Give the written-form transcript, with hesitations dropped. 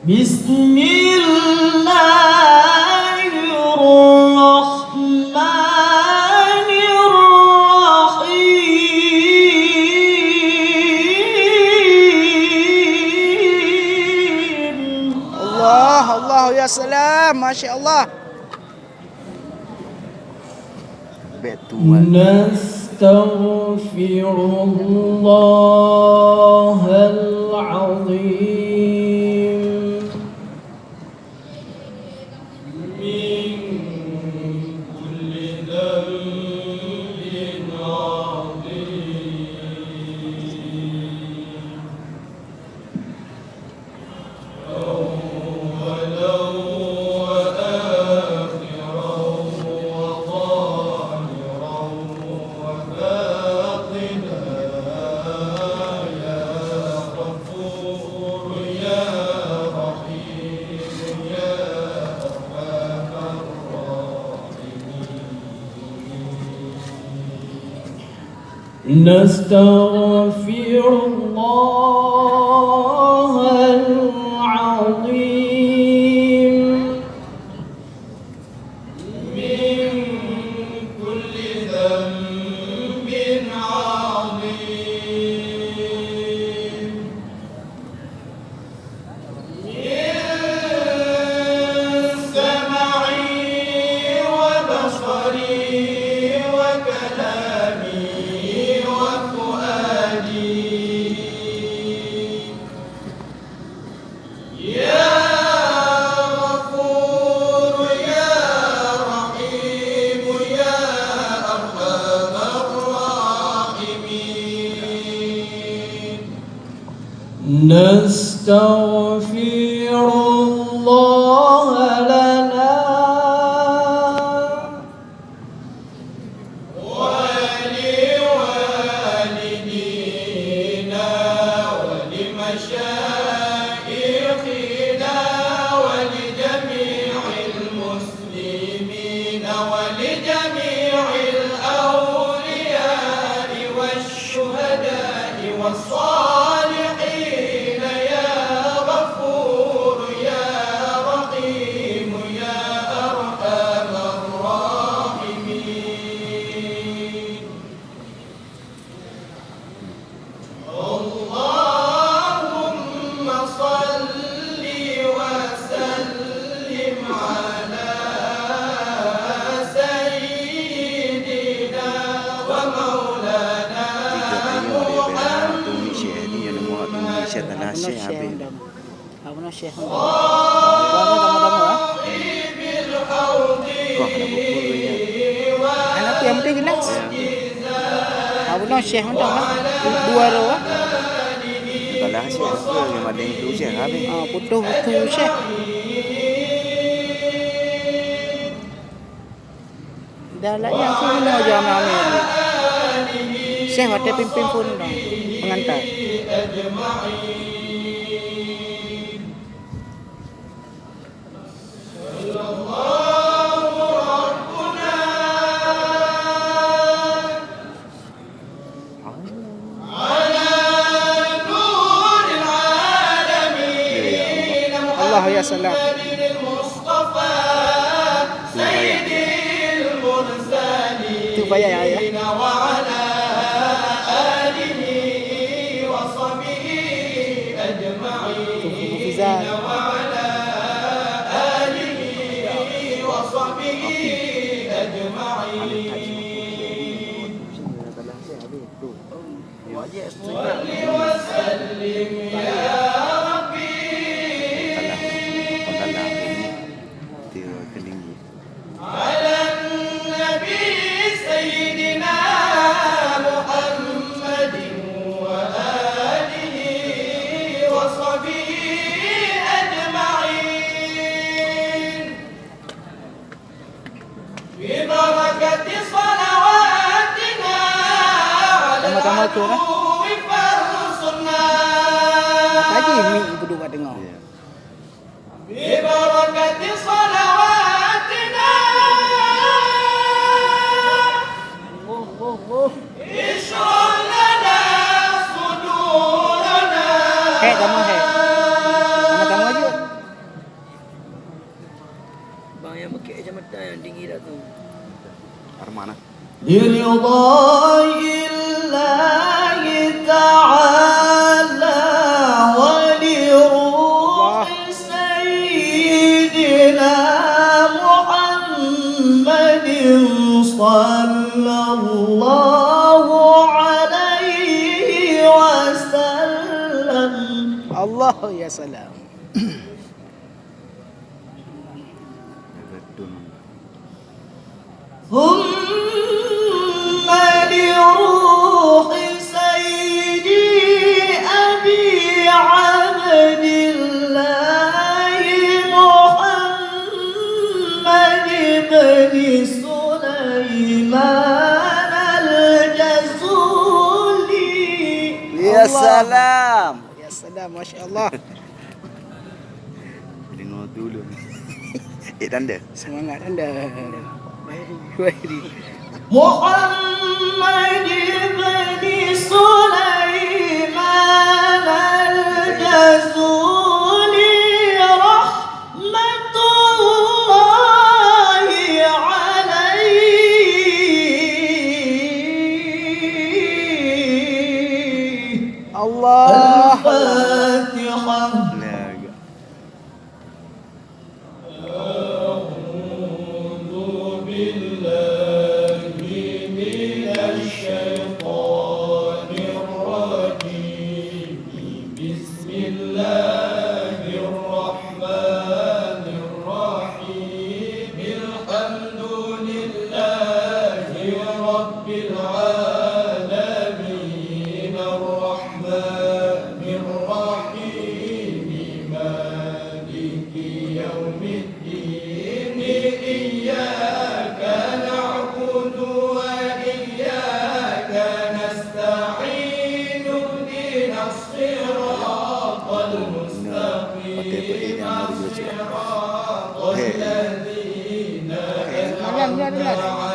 بسم الله الرحمن الرحيم. الله الله يا سلام ما شاء الله. نستغفر الله العظيم من كل ذنب عظيم أولا وآخرا وظاهرا وباطنا يا غفور يا رحيم يا أرحم الراحمين. نستغفر الله العظيم من كل ذنب عظيم من سمعي وبصري وكلامي وفؤادي يا غفور يا رحيم يا أرحم الراحمين. نستغفر الله لنا ولوالدينا ولمشايخنا ولجميع المسلمين ولجميع الأولياء والشهداء والصالحين يا غفور يا رحيم يا أرحم الراحمين. اللهم صل وسلم على سيدنا ومولانا Abang Syekh. بالحوض Anak yang penting jelas. Abang Syekh dah dua roh. Kalau Syekh tu yang ada itu Syekh habis. Putus Syekh. Dah lah yang tu nak jam ni. Syekh ada pimpin pun dah pengantar. Allah ya salam. Tu payah ya. وعلى آله وصحبه أجمعين Mufizan. وعلى آله وصحبه أجمعين. صل وسلم يا ربي على النبي سيدنا محمد وآله وصحبه أجمعين ببركة صلواتنا على Tama-tama tu kan. العدو فرسنا Tadi mi berdua dengar. ببركة صلواتنا اشرح لنا صدورنا Tama-tama je. tinggi dah tu. Arman lah. لرضاء الله تعالى ولروح سيدنا محمد صلى الله عليه وسلم. Allah ya salam. Betul. ثم لروح سيدي أبي عبد الله محمد بن سليمان الجزولي. Ya Allah. salam. Ya salam, masya-Allah. Dengar dulu. Tanda. Semangat anda. Baik. محمد بن سليمان الجزولي رحمة الله عليه. Allah. الفاتحة. Lega. Malam dia adalah.